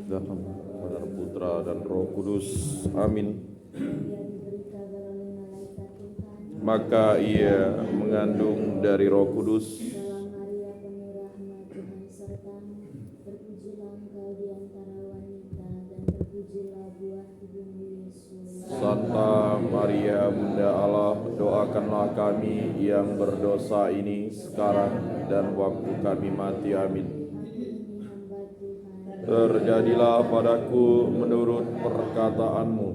dalam Bapa, Putra dan Roh Kudus. Amin. Maka ia mengandung dari Roh Kudus. Santa Maria Bunda Allah, doakanlah kami yang berdosa ini sekarang dan waktu kami mati. Amin. Terjadilah padaku menurut perkataanmu.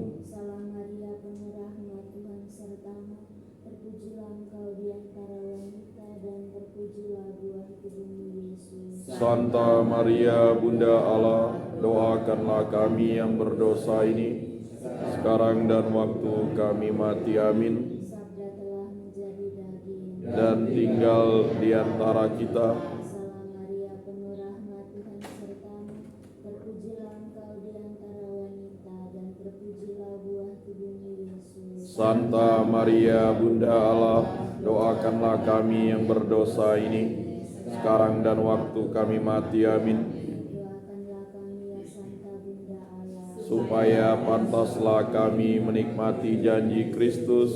Santa Maria Bunda Allah, doakanlah kami yang berdosa ini sekarang dan waktu kami mati. Amin. Dan tinggal di antara kita Santa Maria Bunda Allah, doakanlah kami yang berdosa ini sekarang dan waktu kami mati. Amin. Supaya pantaslah kami menikmati janji Kristus.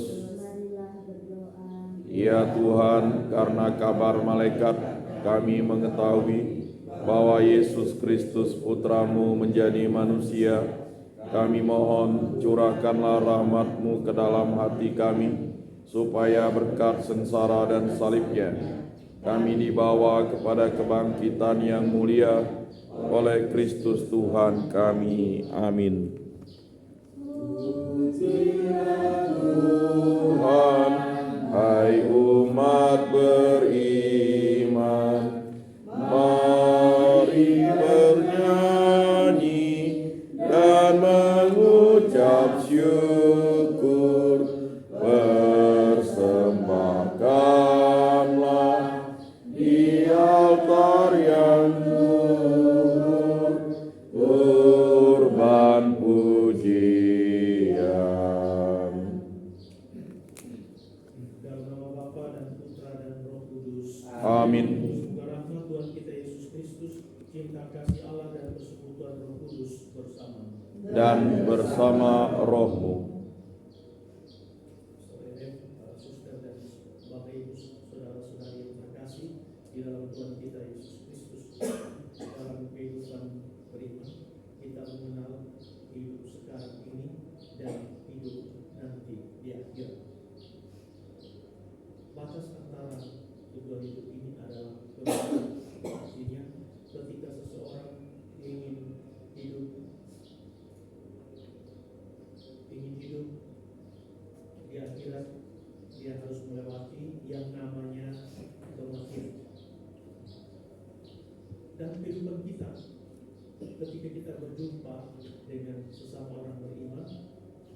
Ya Tuhan, karena kabar malaikat kami mengetahui bahwa Yesus Kristus Putramu menjadi manusia. Kami mohon curahkanlah rahmat-Mu ke dalam hati kami, supaya berkat sengsara dan salibnya kami dibawa kepada kebangkitan yang mulia oleh Kristus Tuhan kami. Amin. Tuhan, hai umat beriman, mari bernyanyi dan mengucap syukur, persembahkanlah di altar yang luhur kurban pujian. Dalam nama Bapa dan Putra dan Roh Kudus. Amin. Semoga rahmat Tuhan kita Yesus Kristus, cinta kasih Allah dan persekutuan Roh Kudus bersama Dan bersama rohmu. Para suster dan Bapak Ibu, saudara-saudari yang terkasih di dalam Tuhan kita Yesus Kristus, dalam kehidupan beriman kita mengenal hidup sekarang ini dan hidup nanti di akhir. Batas antara kedua hidup ini adalah kematian. Artinya ketika seseorang ingin hidup di akhirat, dia harus melewati yang namanya kematian. Dan kehidupan kita, ketika kita berjumpa dengan sesama orang beriman,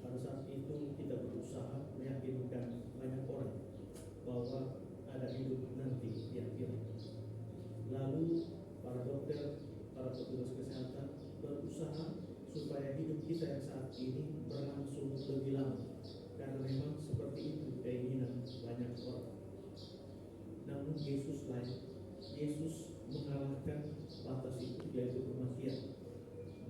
pada saat itu kita berusaha meyakinkan banyak orang bahwa ada hidup nanti di akhirat. Lalu para dokter, para petugas kesehatan berusaha supaya hidup kita yang saat ini berlangsung lebih lama, karena memang seperti itu keinginan banyak orang. Namun Yesus lain. Yesus mengalahkan batas itu, yaitu kematian.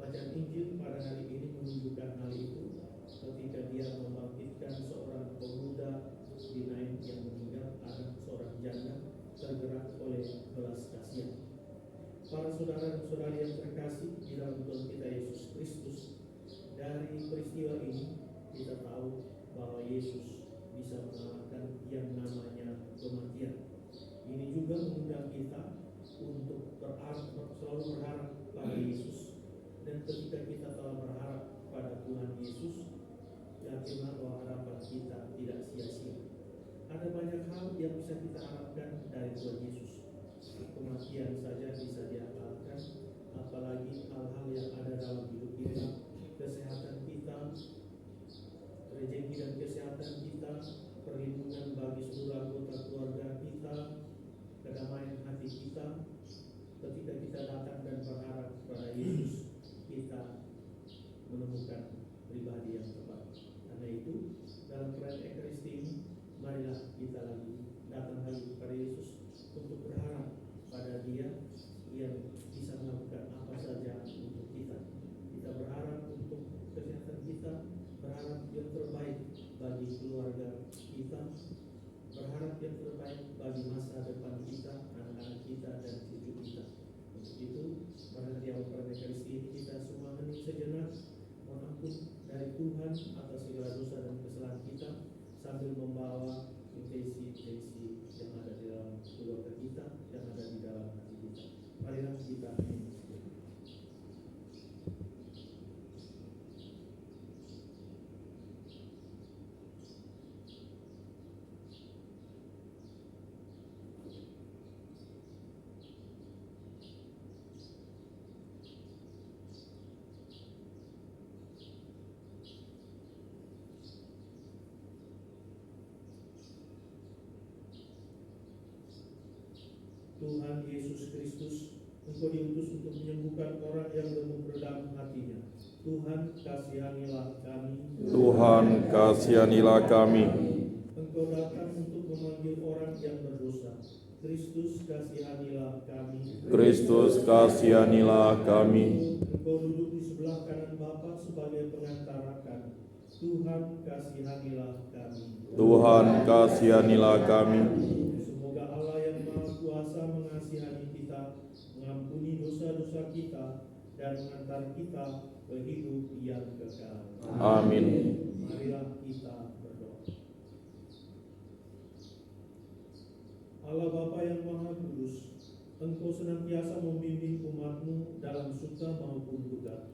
Bacaan Injil pada hari ini menunjukkan hal itu ketika dia membangkitkan seorang pemuda di Nain yang meninggal, anak seorang janda, tergerak oleh belas kasihan. Para saudara dan saudari yang terkasih di dalam Tuhan kita Yesus Kristus, dari peristiwa ini kita tahu bahwa Yesus bisa mengalahkan yang namanya kematian. Ini juga mengundang kita untuk selalu berharap pada Yesus. Dan ketika kita telah berharap pada Tuhan Yesus, yakinlah bahwa harapan kita tidak sia-sia. Ada banyak hal yang bisa kita harapkan dari Tuhan Yesus. Kematian saja bisa diakalkan, apalagi hal-hal yang ada dalam hidup kita, kesehatan kita, rezeki dan kesehatan kita, perlindungan bagi seluruh anggota keluarga kita, kedamaian hati kita. Ketika kita datang dan berharap kepada Yesus, kita menemukan pribadi yang tepat. Karena itu, dalam perayaan Ekaristi ini, marilah kita lagi datang lagi kepada Yesus untuk berharap pada Dia yang bisa melakukan apa saja untuk kita. keluarga kita, berharap yang terbaik bagi masa depan kita, anak-anak kita, dan cucu kita. Untuk itu, pada tiap Eucharistia ini kita semua hening sejenak, mohon ampun dari Tuhan atas segala dosa dan kesalahan kita, sambil membawa intensi-intensi yang ada di dalam keluarga kita, yang ada di dalam hati kita. Marilah kita hening sejenak. Tuhan Yesus Kristus, Engkau diutus untuk menyembuhkan orang yang lemah dalam hatinya. Tuhan, kasihanilah kami. Tuhan, kasihanilah kami. Engkau datang untuk memanggil orang yang berdosa. Kristus, kasihanilah kami. Kristus, kasihanilah kami. Engkau duduk di sebelah kanan Bapa sebagai pengantara kami. Tuhan, kasihanilah kami. Tuhan, kasihanilah kami. Semoga Allah yang Maha Kuasa mengasihani kita, mengampuni dosa-dosa kita, dan mengantar kita ke hidup yang kekal. Amin. Marilah kita berdoa. Allah Bapa yang Maha Kudus, Engkau senantiasa membimbing umat-Mu dalam suka maupun duka.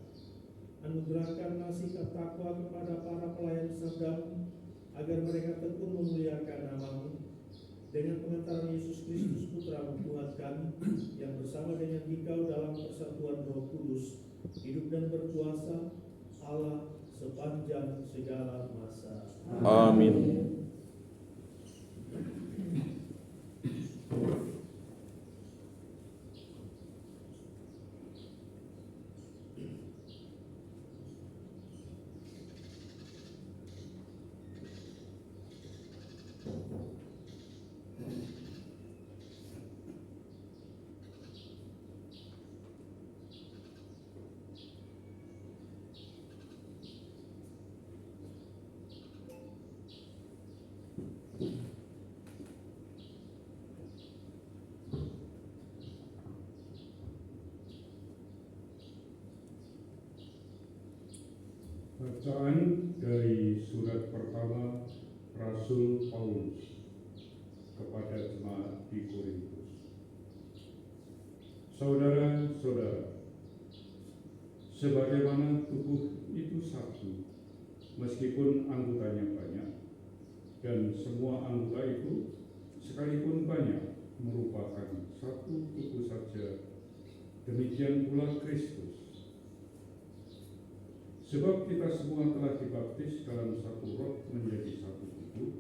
Anugerahkanlah sikap takwa kepada para pelayan sabda-Mu, agar mereka tekun memuliakan nama-Mu. Dengan pengantaran Yesus Kristus Putra-Mu Tuhan kami, yang bersama dengan Dikau dalam persatuan Roh Kudus, hidup dan berkuasa Allah sepanjang segala masa. Amin. Bacaan dari surat pertama Rasul Paulus kepada jemaat di Korintus. Saudara-saudara, sebagaimana tubuh itu satu, meskipun anggotanya banyak, dan semua anggota itu sekalipun banyak merupakan satu tubuh saja, demikian pula Kristus. Sebab kita semua telah dibaptis dalam satu roh menjadi satu tubuh,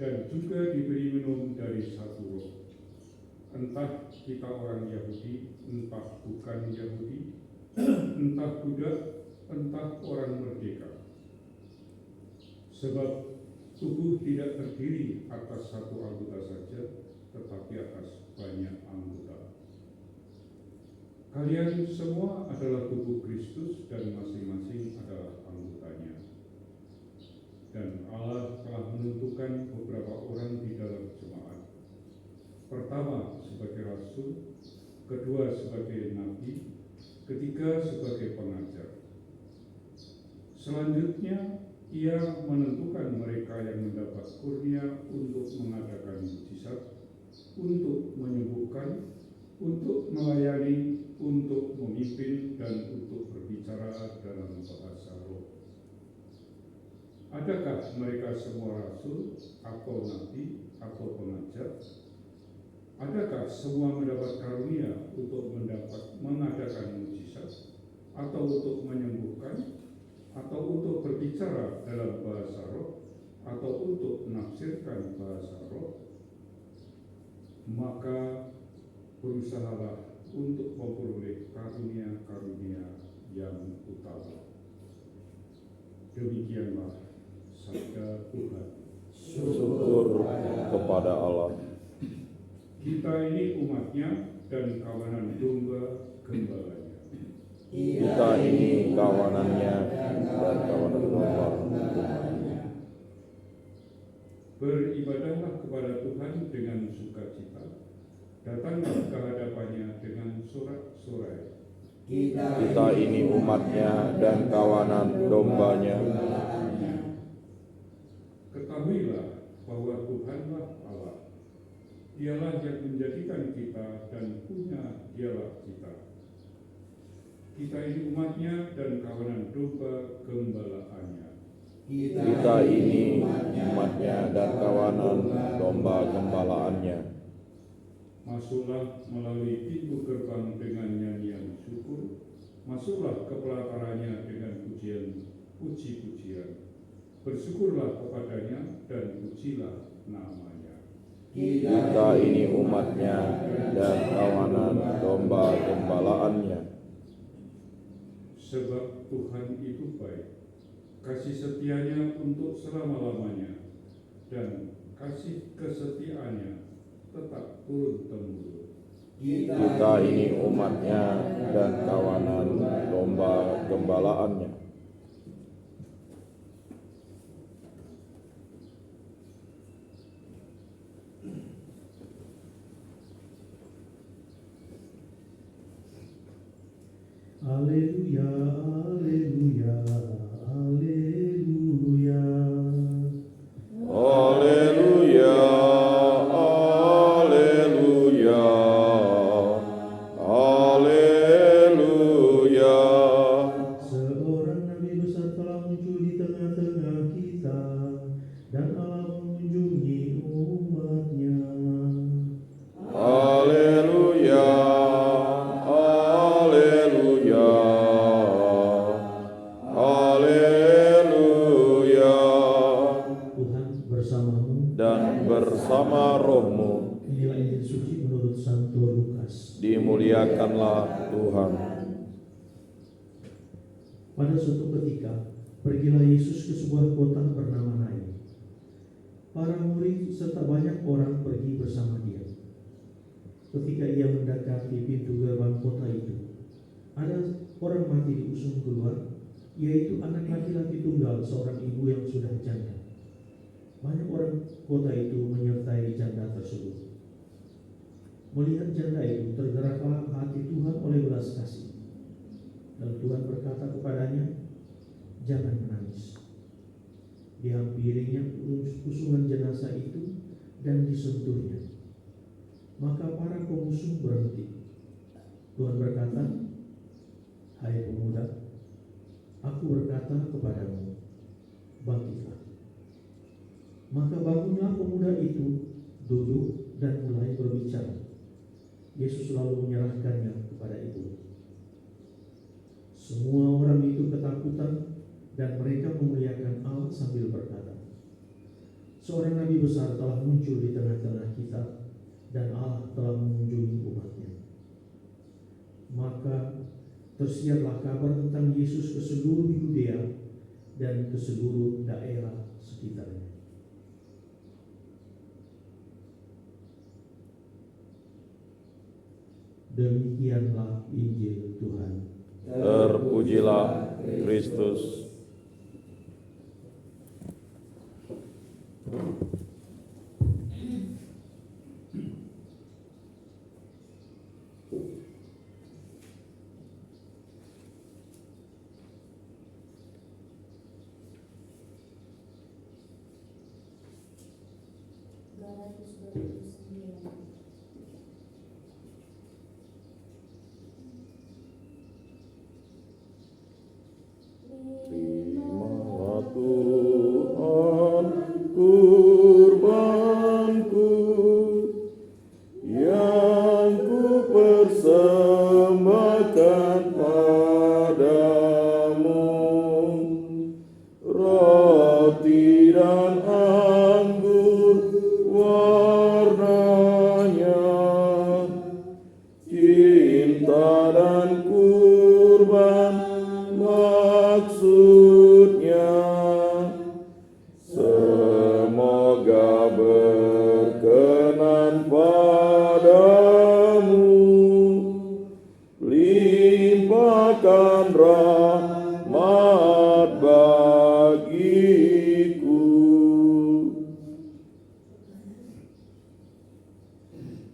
dan juga diberi minum dari satu roh. Entah kita orang Yahudi, entah bukan Yahudi, entah budak, entah orang merdeka. Sebab tubuh tidak terdiri atas satu anggota saja, tetapi atas banyak anggota. Kalian semua adalah tubuh Kristus dan masing-masing adalah anggotanya. Dan Allah telah menentukan beberapa orang di dalam jemaat. Pertama sebagai rasul, kedua sebagai nabi, ketiga sebagai pengajar. Selanjutnya, Ia menentukan mereka yang mendapat kurnia untuk mengadakan mujizat, untuk menyembuhkan, untuk melayani, untuk memimpin, dan untuk berbicara dalam bahasa roh. Adakah mereka semua rasul, atau nabi, atau pengajar? Adakah semua mendapat karunia untuk mengadakan mujizat, atau untuk menyembuhkan, atau untuk berbicara dalam bahasa roh, atau untuk menafsirkan bahasa roh? Maka berusahalah untuk memperoleh karunia-karunia yang utama. Demikianlah sabda Tuhan. Syukur kepada Allah. Kita ini umatnya dan kawanan domba gembalanya. Kita ini kawanannya dan kawanan domba. Beribadahlah kepada Tuhan dengan sukacita. Datanglah ke hadapannya dengan sorak-sorai. Kita ini umatnya dan kawanan dombanya. Ketahuilah bahwa Tuhanlah Allah. Dialah yang menjadikan kita dan punya dialah kita. Kita ini umatnya dan kawanan domba gembalaannya. Kita ini umatnya dan kawanan domba gembalaannya. Masuklah melalui pintu gerbang dengan nyanyian syukur. Masuklah ke pelataranya dengan puji-pujian. Bersyukurlah kepadanya dan pujilah namanya. Kita ini umatnya dan kawanan domba gembalaannya. Sebab Tuhan itu baik, kasih setianya untuk selama-lamanya, dan kasih kesetiaannya tetap turun-temurun. Kita ini umatnya dan kawanan domba gembalaannya. Haleluya, haleluya, haleluya. Haleluya, haleluya, haleluya. Seorang nabi besar telah muncul di tengah-tengah kita, dan Allah mengunjungi umatnya. Haleluya, haleluya, haleluya. Tuhan bersamamu. Dan bersama rohmu, Inilah Injil suci menurut Santo Lukas. dimuliakanlah Tuhan. Pada suatu ketika, pergilah Yesus ke sebuah kota bernama Nain. Para murid serta banyak orang pergi bersama dia. Ketika ia mendekati pintu gerbang kota itu, ada orang mati diusung keluar, yaitu anak laki-laki tunggal seorang ibu yang sudah janda. Banyak orang kota itu menyertai janda tersebut. Melihat janda itu, tergeraklah hati Tuhan oleh belas kasih. Dan Tuhan berkata kepadanya, "Jangan menangis." Dihampirinya usungan jenazah itu dan disentuhnya. Maka para pemusung berhenti. Tuhan berkata, "Hai pemuda, aku berkata kepadamu, bangkitlah." Maka bangunlah pemuda itu, duduk dan mulai berbicara. Yesus lalu menyerahkannya kepada ibu. Semua orang itu ketakutan dan mereka memuliakan Allah sambil berkata, "Seorang nabi besar telah muncul di tengah-tengah kita, dan Allah telah mengunjungi umatnya." Maka tersiarlah kabar tentang Yesus ke seluruh Yudea dan ke seluruh daerah sekitarnya. Demikianlah Injil Tuhan. Terpujilah Kristus. Terimalah Tuhan kurbanku yang ku persembahkan padamu, roti dan anggur bagiku.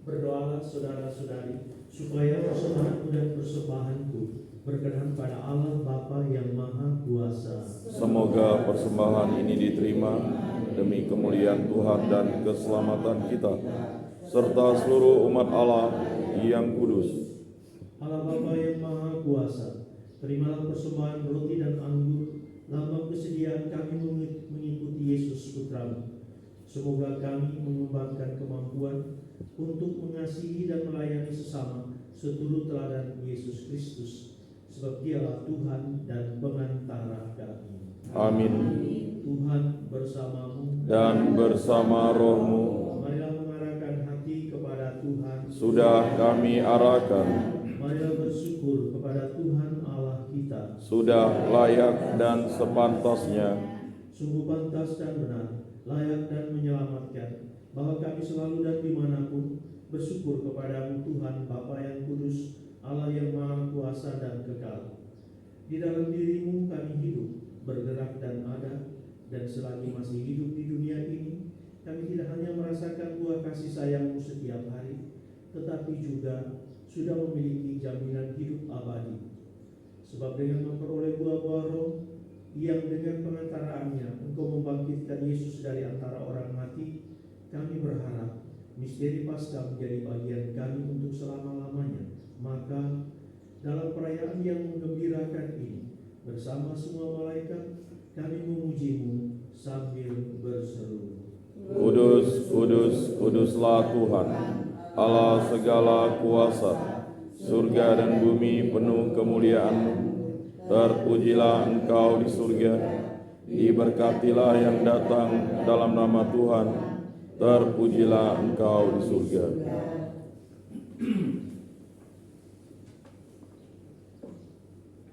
Berdoalah saudara-saudari, supaya persembahanku dan persembahanku berkenan pada Allah Bapa yang Maha Kuasa. Semoga persembahan ini diterima demi kemuliaan Tuhan dan keselamatan kita, serta seluruh umat Allah yang kudus. Allah Bapa yang Maha Kuasa, terimalah persembahan roti dan anggur, lambang kesediaan kami mengikuti Yesus Putramu. Semoga kami mengembangkan kemampuan untuk mengasihi dan melayani sesama seturut teladan Yesus Kristus, sebab Dialah Tuhan dan pengantara kami. Amin. Tuhan bersamamu Dan bersama rohmu, marilah mengarahkan hati kepada Tuhan. sudah kami arahkan, Marilah bersyukur kepada Tuhan Allah kita. sudah layak dan sepantasnya. Sungguh pantas dan benar, layak dan menyelamatkan, bahwa kami selalu dan dimanapun bersyukur kepadamu Tuhan Bapa yang kudus, Allah yang Maha Kuasa dan kekal. Di dalam dirimu kami hidup, bergerak dan ada, dan selagi masih hidup di dunia ini, kami tidak hanya merasakan buah kasih sayangmu setiap hari, tetapi juga sudah memiliki jaminan hidup abadi. Sebab dengan memperoleh buah-buah roh, yang dengan pengantaraannya Engkau membangkitkan Yesus dari antara orang mati, kami berharap misteri Paskah menjadi bagian kami untuk selama-lamanya. Maka dalam perayaan yang menggembirakan ini, bersama semua malaikat, kami memuji-Mu sambil berseru, Kudus, kudus, kuduslah Tuhan, Allah segala kuasa. Surga dan bumi penuh kemuliaan-Mu. Terpujilah Engkau di surga, diberkatilah yang datang dalam nama Tuhan. Terpujilah Engkau di surga.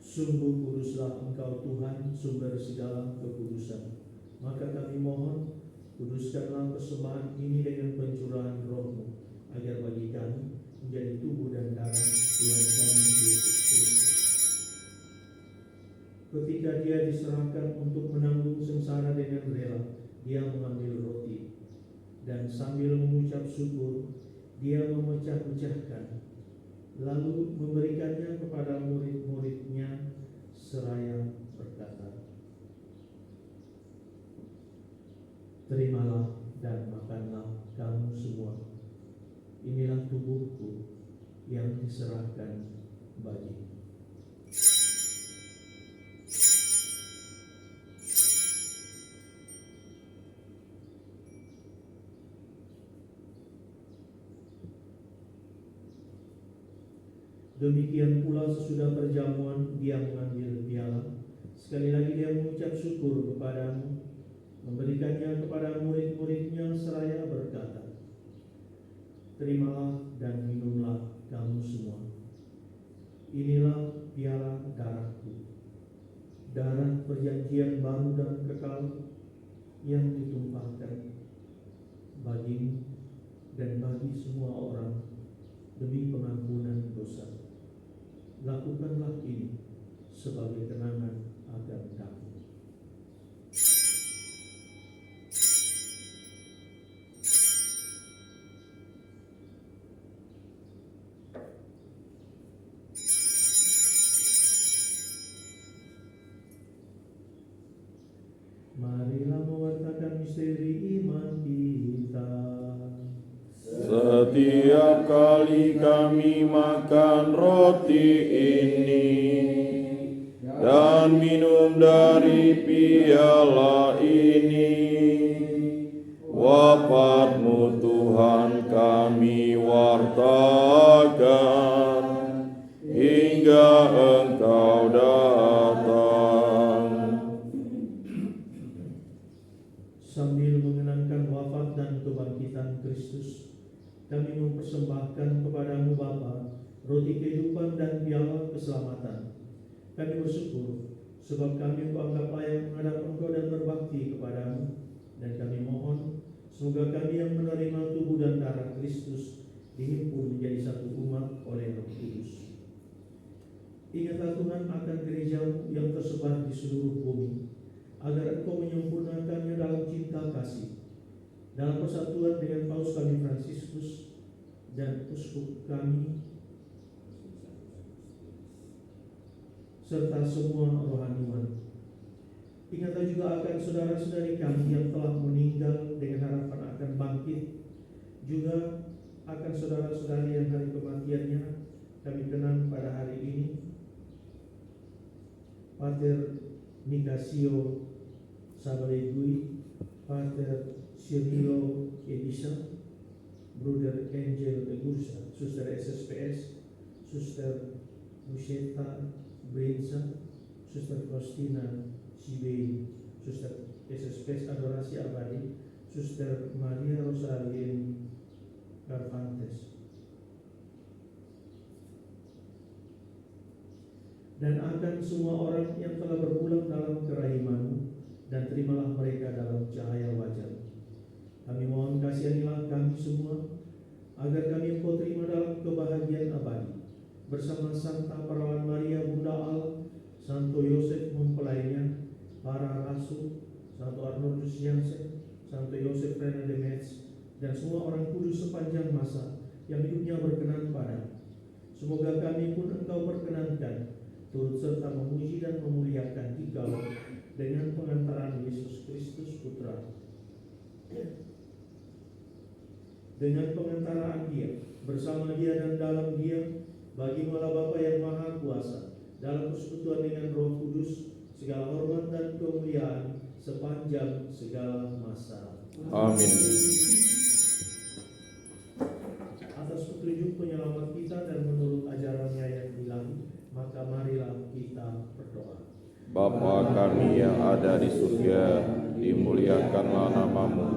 Sungguh kuduslah Engkau Tuhan, sumber segala kekudusan. Maka kami mohon, kuduskanlah persembahan ini dengan pencurahan roh-Mu, agar bagi kami menjadi tubuh dan darah Tuhan kami Yesus Kristus. Ketika Dia diserahkan untuk menanggung sengsara dengan rela, Dia mengambil roti, dan sambil mengucap syukur, Dia memecah-mecahkan, lalu memberikannya kepada murid-muridnya seraya berkata, "Terimalah dan makanlah kamu semua. Inilah tubuhku yang diserahkan bagimu." Demikian pula sesudah perjamuan Dia mengambil piala. Sekali lagi Dia mengucap syukur kepadamu, memberikannya kepada murid-muridnya seraya berkata, "Terimalah dan minumlah kamu semua. Inilah piala darahku, darah perjanjian baru dan kekal yang ditumpahkan bagimu dan bagi semua orang demi pengampunan dosa. Lakukanlah ini sebagai kenangan akan kami." Marilah mewartakan misteri iman kita. Setiap kali kami makan roti ini dan minum dari piala ini, wafat-Mu Tuhan kami wartakan hingga Engkau datang. Sambil mengenangkan wafat dan kebangkitan Kristus, kami mempersembahkan kepadamu Bapa roti kehidupan dan piala keselamatan. Kami bersyukur sebab kami Engkau anggap layak menghadap Engkau dan berbakti kepadamu, dan kami mohon semoga kami yang menerima tubuh dan darah Kristus dihimpun menjadi satu umat oleh Roh Kudus. Ingatlah Tuhan akan gerejamu yang tersebar di seluruh bumi, agar Engkau menyempurnakannya dalam cinta kasih, dalam persatuan dengan Paus kami Fransiskus dan Uskup kami, serta semua rohaniwan. Ingatlah juga akan saudara-saudari kami yang telah meninggal dengan harapan akan bangkit, juga akan saudara-saudari yang hari kematiannya kami kenang pada hari ini, Pater Nicasio Sabalegui, Pater Cirilo Edisa, Bruder Angel Egursa, Suster SSPS, Suster Museta Brinsa, Suster Faustina Sibei, Suster SSPS Adorasi Abadi, Suster Maria Rosalien Carvantes, dan akan semua orang yang telah berpulang dalam kerahiman-Mu, dan terimalah mereka dalam cahaya wajah. Kami mohon kasihanilah kami semua, agar kami Engkau terima dalam kebahagiaan abadi, bersama Santa Perawan Maria Bunda Allah, Santo Yosef mempelainya, para rasul, Santo Arnoldus Jansen, Santo Yosef Rena de Metz, dan semua orang kudus sepanjang masa yang hidupnya berkenan pada. Semoga kami pun Engkau perkenankan turut serta memuji dan memuliakan Dikau dengan pengantaran Yesus Kristus Putra, dengan pengantaraan Dia, bersama Dia dan dalam Dia, bagi Allah Bapa yang Maha Kuasa, dalam persekutuan dengan Roh Kudus, segala hormat dan kemuliaan sepanjang segala masa. Amin. Atas petunjuk penyelamat kita dan menurut ajarannya yang ilahi, maka marilah kita berdoa. Bapa kami yang ada di surga, dimuliakanlah namamu,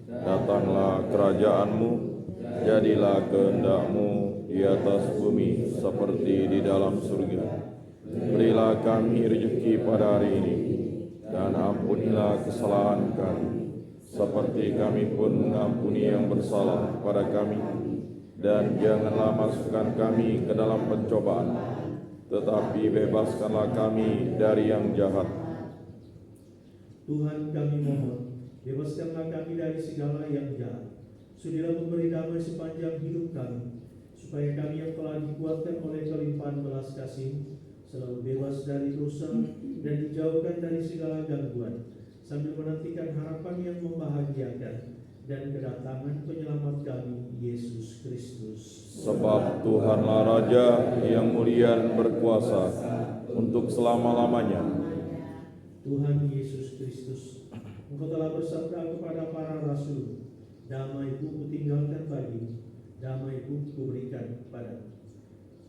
datanglah kerajaan-Mu, jadilah kehendak-Mu di atas bumi seperti di dalam surga. Berilah kami rezeki pada hari ini, dan ampunilah kesalahan kami, seperti kami pun mengampuni yang bersalah pada kami. Dan janganlah masukkan kami ke dalam pencobaan, tetapi bebaskanlah kami dari yang jahat. Tuhan kami mohon, bebaskanlah kami dari segala yang jahat. Sudilah memberi damai sepanjang hidup kami, supaya kami yang telah dikuatkan oleh kelimpahan belas kasih selalu bebas dari dosa dan dijauhkan dari segala gangguan, sambil menantikan harapan yang membahagiakan dan kedatangan penyelamat kami, Yesus Kristus. Sebab Tuhanlah Raja yang mulia dan berkuasa untuk selama-lamanya. Tuhan Yesus Kristus, Engkau telah bersabda kepada para rasul, damai-Ku kutinggalkan bagimu, damai-Ku kuberikan padamu.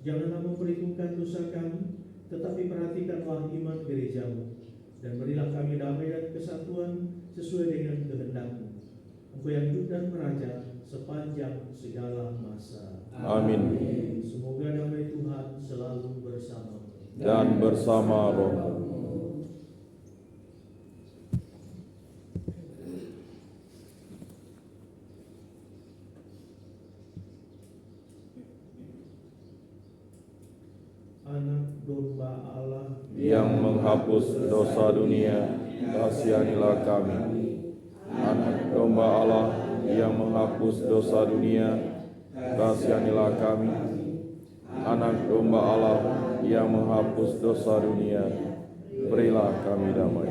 Janganlah memperhitungkan dosa kami, tetapi perhatikanlah iman gerejamu, dan berilah kami damai dan kesatuan sesuai dengan kehendak-Mu. Engkau yang hidup dan meraja sepanjang segala masa. Amin. Semoga damai Tuhan selalu bersamamu Dan bersama roh. Anak domba Allah Yang menghapus dosa dunia, kasihanilah kami. Anak domba Allah yang menghapus dosa dunia, kasihanilah kami. Anak domba Allah yang menghapus dosa dunia, berilah kami damai.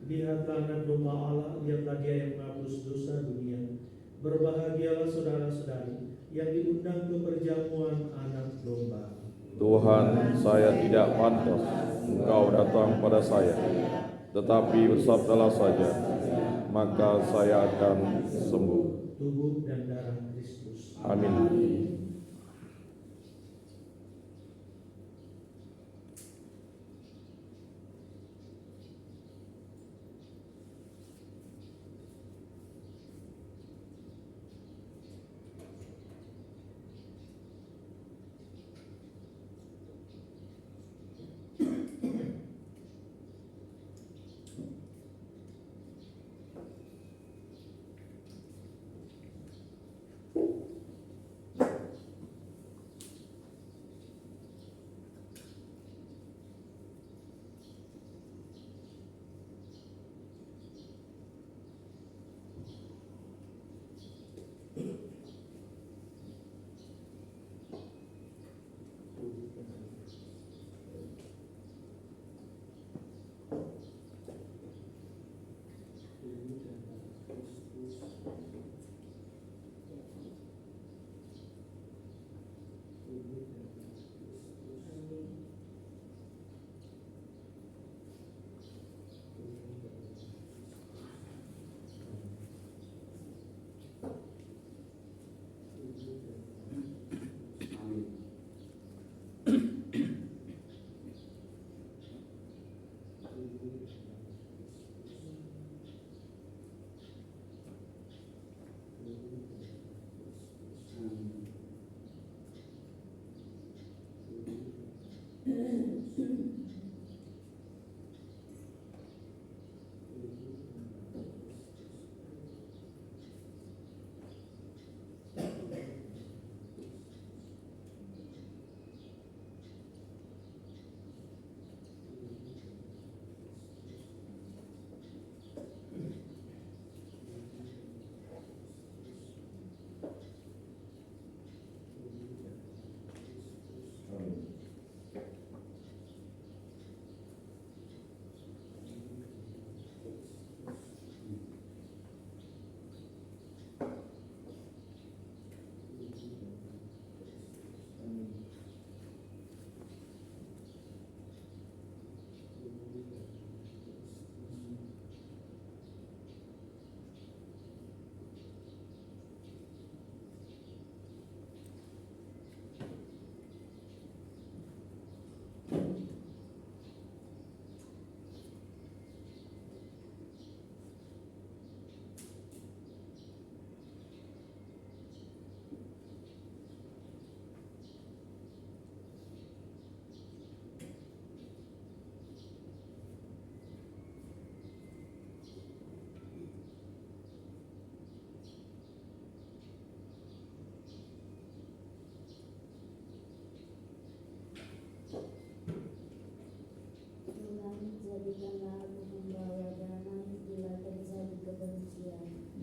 Lihatlah anak domba Allah, lihatlah Dia yang menghapus dosa dunia. Berbahagialah saudara-saudari yang diundang ke perjamuan anak domba. Tuhan, saya tidak pantas Engkau datang pada saya, tetapi bersabdalah saja, maka saya akan sembuh. Tubuh dan darah Kristus. Amin.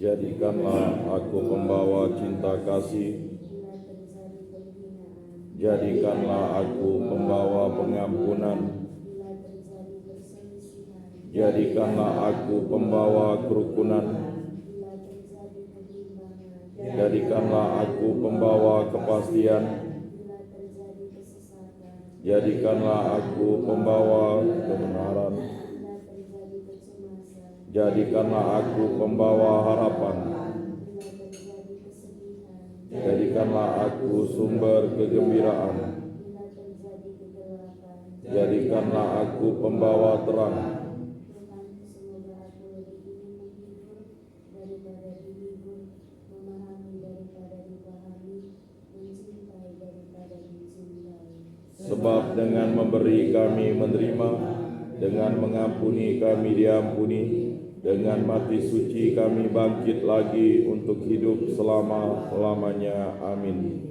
Jadikanlah aku pembawa cinta kasih. Jadikanlah aku pembawa pengampunan. Jadikanlah aku pembawa kerukunan. Jadikanlah aku pembawa kepastian. Jadikanlah aku pembawa kebenaran. Jadikanlah aku pembawa harapan. Jadikanlah aku sumber kegembiraan. Jadikanlah aku pembawa terang. Sebab dengan memberi kami menerima, dengan mengampuni kami diampuni, dengan mati suci kami bangkit lagi untuk hidup selama-lamanya. Amin.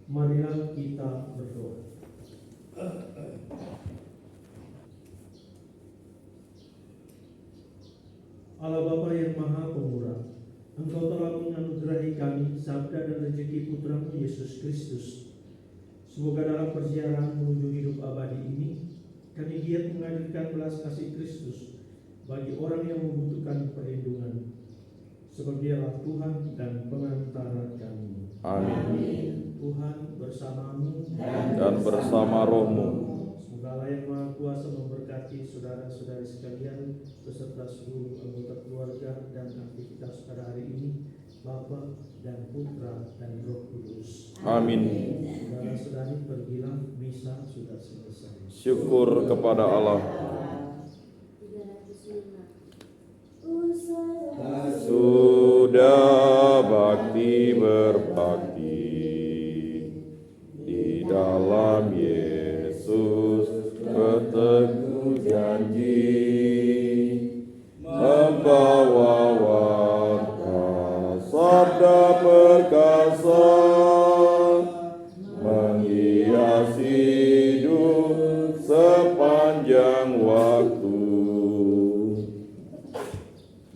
Marilah kita berdoa. Allah Bapa yang Maha Pemurah, Engkau telah menganugerahi kami sabda dan rezeki Putramu Yesus Kristus. Semoga dalam perjalanan menuju hidup abadi ini, kami giat menghadirkan belas kasih Kristus bagi orang yang membutuhkan perlindungan. Sebab Dialah Tuhan dan pengantara kami. Amin. Tuhan bersamamu Dan bersama rohmu. Semoga Allah yang Maha Kuasa memberkati saudara-saudari sekalian beserta seluruh anggota keluarga dan aktivitas pada hari ini, Bapa dan Putra dan Roh Kudus. Amin. Saudara-saudari, pergilah, misa sudah selesai. Syukur kepada Allah.